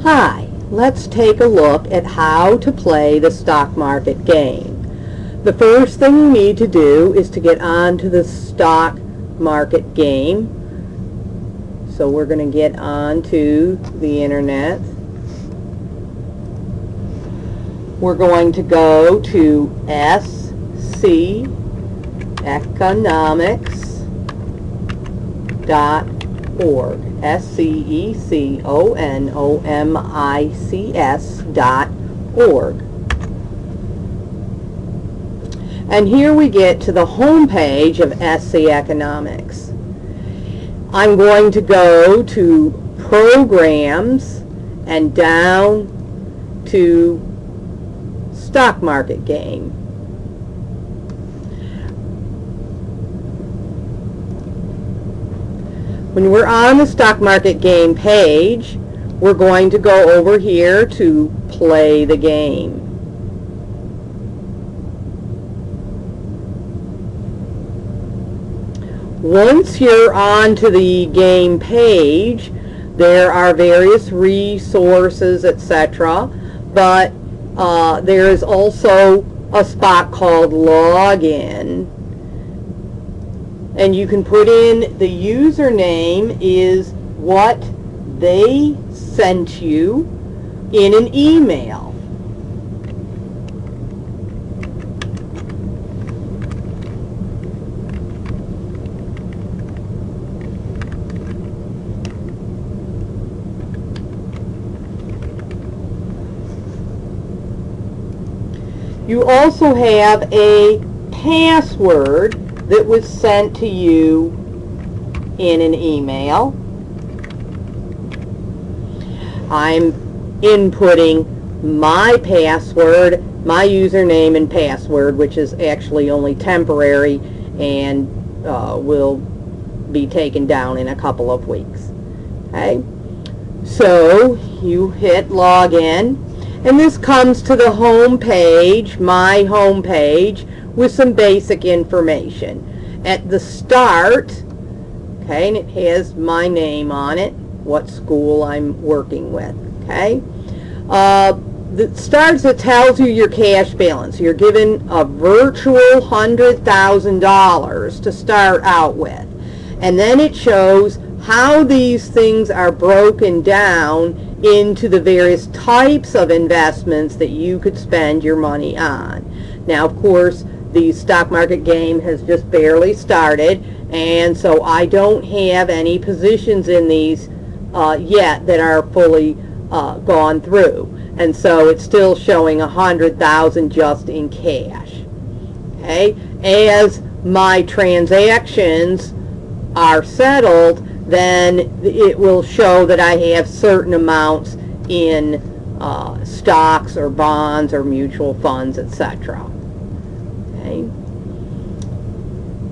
Hi, let's take a look at how to play the stock market game. The first thing you need to do is to get onto the stock market game. So we're going to get onto the internet. We're going to go to SCEconomics.org. SCEconomics.org. And here we get to the home page of SC Economics. I'm going to go to Programs and down to Stock Market Game. When we're on the stock market game page, we're going to go over here to play the game. Once you're onto the game page, there are various resources, etc. But there is also a spot called Login. And you can put in the username is what they sent you in an email. You also have a password that was sent to you in an email. I'm inputting my password, my username and password, which is actually only temporary and will be taken down in a couple of weeks. Okay, so you hit login, and this comes to the home page, my home page, with some basic information. At the start, okay, and it has my name on it, what school I'm working with, okay. The starts, it tells you your cash balance. You're given a virtual $100,000 to start out with. And then it shows how these things are broken down into the various types of investments that you could spend your money on. Now, of course, the stock market game has just barely started, and so I don't have any positions in these yet that are fully gone through. And so it's still showing $100,000 just in cash. Okay? As my transactions are settled, then it will show that I have certain amounts in stocks or bonds or mutual funds, etc. Okay.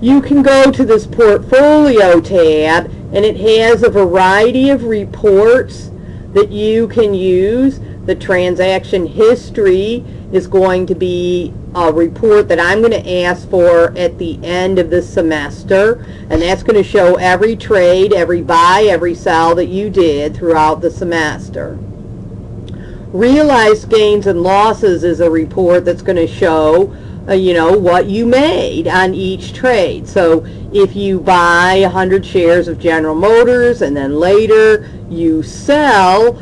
You can go to this portfolio tab, and it has a variety of reports that you can use. The transaction history is going to be a report that I'm going to ask for at the end of the semester, and that's going to show every trade, every buy, every sell that you did throughout the semester. Realized gains and losses is a report that's going to show what you made on each trade. So if you buy 100 shares of General Motors and then later you sell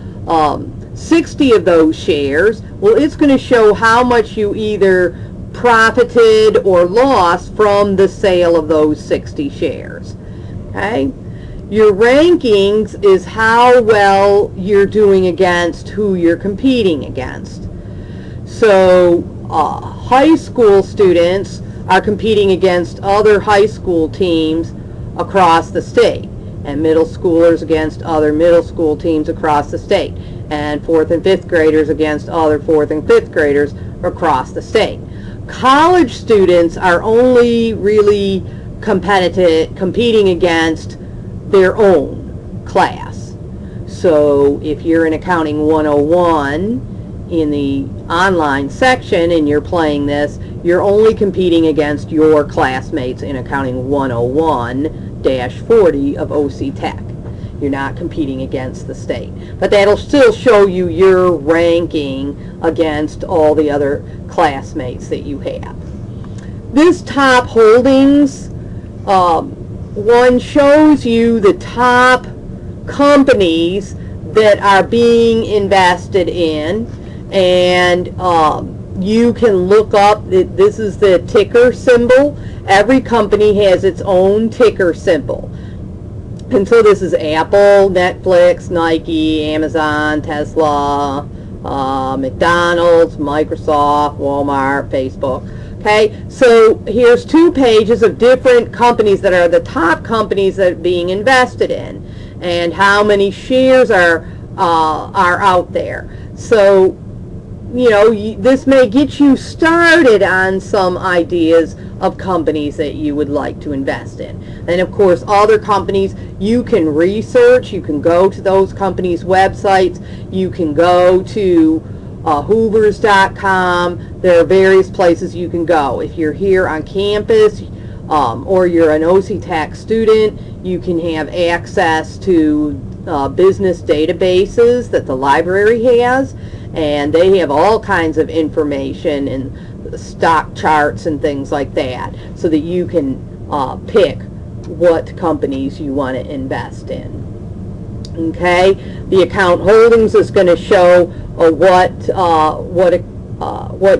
60 of those shares, well, it's going to show how much you either profited or lost from the sale of those 60 shares. Okay? Your rankings is how well you're doing against who you're competing against. So high school students are competing against other high school teams across the state, and middle schoolers against other middle school teams across the state, and 4th and 5th graders against other 4th and 5th graders across the state. College students are only really competing against their own class. So if you're in Accounting 101 in the online section and you're playing this, you're only competing against your classmates in Accounting 101-40 of OC Tech. You're not competing against the state. But that'll still show you your ranking against all the other classmates that you have. This top holdings one shows you the top companies that are being invested in, and you can look up, this is the ticker symbol. Every company has its own ticker symbol. And so this is Apple, Netflix, Nike, Amazon, Tesla, McDonald's, Microsoft, Walmart, Facebook. Okay, so here's 2 pages of different companies that are the top companies that are being invested in, and how many shares are out there. So, you know, this may get you started on some ideas of companies that you would like to invest in. And of course, other companies you can research. You can go to those companies' websites. You can go to Hoovers.com. There are various places you can go. If you're here on campus or you're an OC-TAC student, you can have access to business databases that the library has, and they have all kinds of information and stock charts and things like that, so that you can pick what companies you want to invest in. Okay, the account holdings is going to show what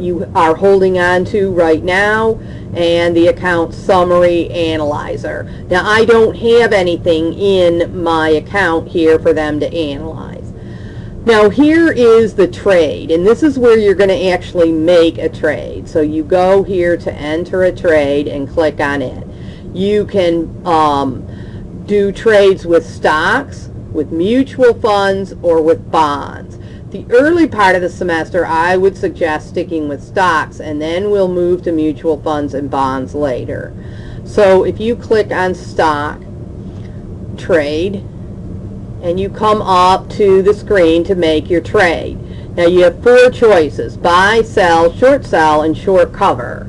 you are holding on to right now, and the account summary analyzer. Now, I don't have anything in my account here for them to analyze. Now, here is the trade, and this is where you're going to actually make a trade. So you go here to enter a trade and click on it. You can do trades with stocks, with mutual funds, or with bonds. The early part of the semester, I would suggest sticking with stocks, and then we'll move to mutual funds and bonds later. So if you click on stock, trade, and you come up to the screen to make your trade. Now you have 4 choices: buy, sell, short sell, and short cover.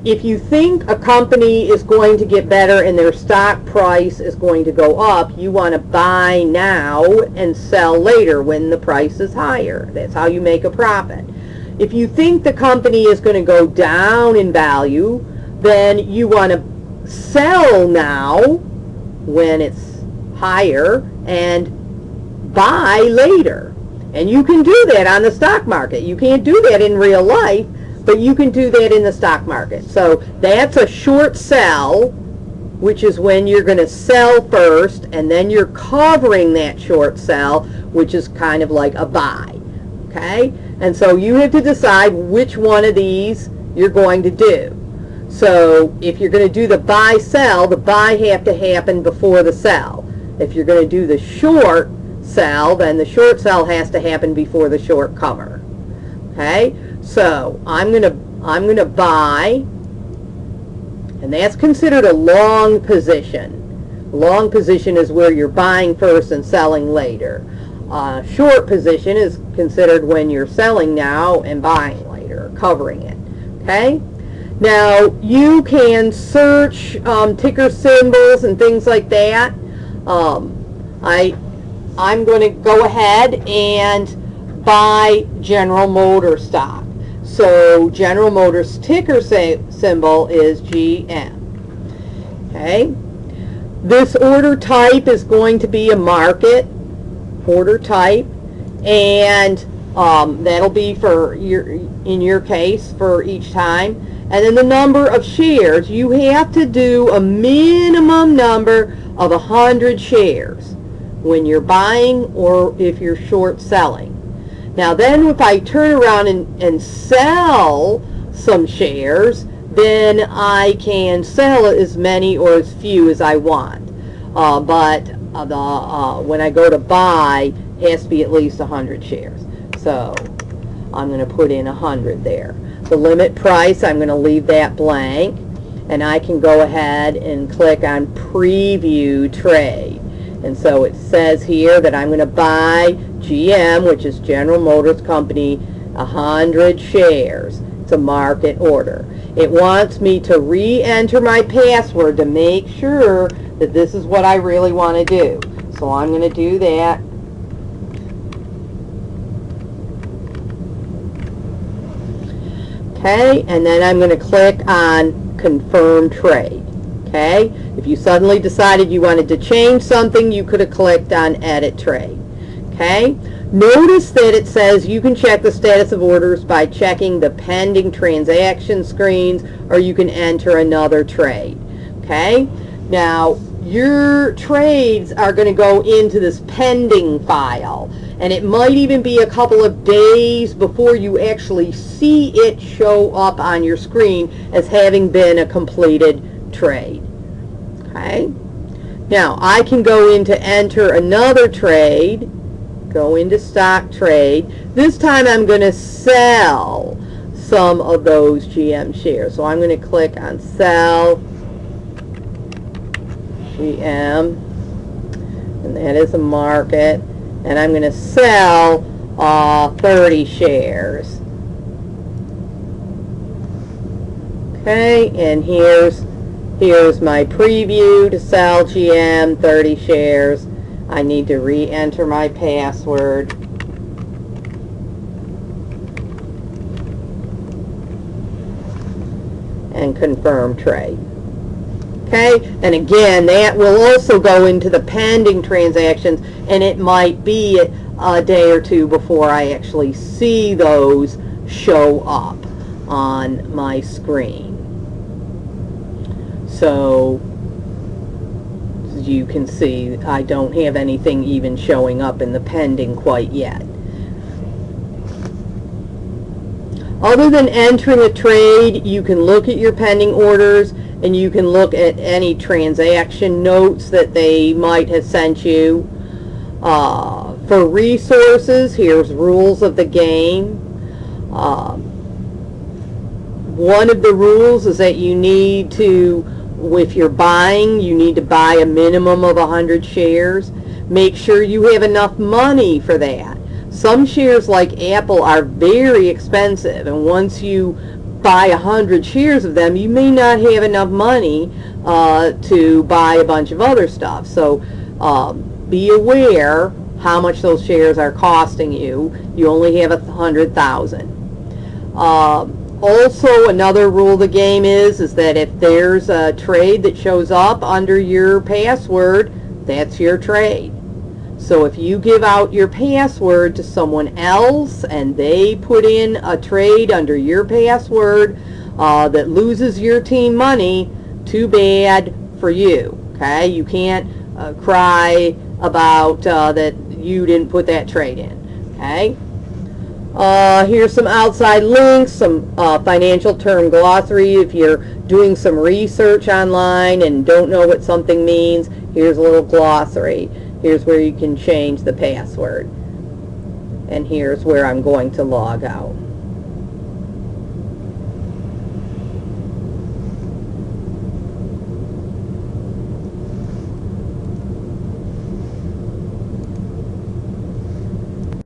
If you think a company is going to get better and their stock price is going to go up, you want to buy now and sell later when the price is higher. That's how you make a profit. If you think the company is going to go down in value, then you want to sell now when it's higher and buy later. And you can do that on the stock market. You can't do that in real life, but you can do that in the stock market. So that's a short sell, which is when you're going to sell first, and then you're covering that short sell, which is kind of like a buy. Okay? And so you have to decide which one of these you're going to do. So if you're going to do the buy-sell, the buy have to happen before the sell. If you're going to do the short sell, then the short sell has to happen before the short cover. Okay? So I'm gonna buy, and that's considered a long position. Long position is where you're buying first and selling later. Short position is considered when you're selling now and buying later, covering it. Okay? Now you can search ticker symbols and things like that. I'm going to go ahead and buy General Motors stock. So General Motors ticker symbol is GM. Okay. This order type is going to be a market order type, and that'll be for in your case for each time. And then the number of shares, you have to do a minimum number of 100 shares when you're buying or if you're short selling. Now then, if I turn around and sell some shares, then I can sell as many or as few as I want. But when I go to buy, it has to be at least 100 shares. So I'm going to put in 100 there. The limit price, I'm going to leave that blank, and I can go ahead and click on Preview Trade. And so it says here that I'm going to buy GM, which is General Motors Company, 100 shares. It's a market order. It wants me to re-enter my password to make sure that this is what I really want to do. So I'm going to do that. Okay, and then I'm going to click on Confirm Trade. Okay, if you suddenly decided you wanted to change something, you could have clicked on Edit Trade. Okay, notice that it says you can check the status of orders by checking the pending transaction screens, or you can enter another trade. Okay, now your trades are going to go into this pending file, and it might even be a couple of days before you actually see it show up on your screen as having been a completed trade. Okay, now I can go into enter another trade, go into stock trade. This time I'm going to sell some of those GM shares. So I'm going to click on sell GM, and that is a market, and I'm going to sell 30 shares. Okay, and here's my preview to sell GM 30 shares. I need to re-enter my password. And confirm trade. Okay, and again, that will also go into the pending transactions, and it might be a day or two before I actually see those show up on my screen. So, as you can see, I don't have anything even showing up in the pending quite yet. Other than entering a trade, you can look at your pending orders, and you can look at any transaction notes that they might have sent you. For resources, here's rules of the game. One of the rules is that you need to, if you're buying, you need to buy a minimum of 100 shares. Make sure you have enough money for that. Some shares like Apple are very expensive, and once you buy 100 shares of them, you may not have enough money to buy a bunch of other stuff. So be aware how much those shares are costing you. You only have 100,000. Also, another rule of the game is that if there's a trade that shows up under your password, that's your trade. So if you give out your password to someone else and they put in a trade under your password that loses your team money, too bad for you. Okay, you can't cry about that you didn't put that trade in. Okay, here's some outside links, some financial term glossary. If you're doing some research online and don't know what something means, here's a little glossary. Here's where you can change the password. And here's where I'm going to log out.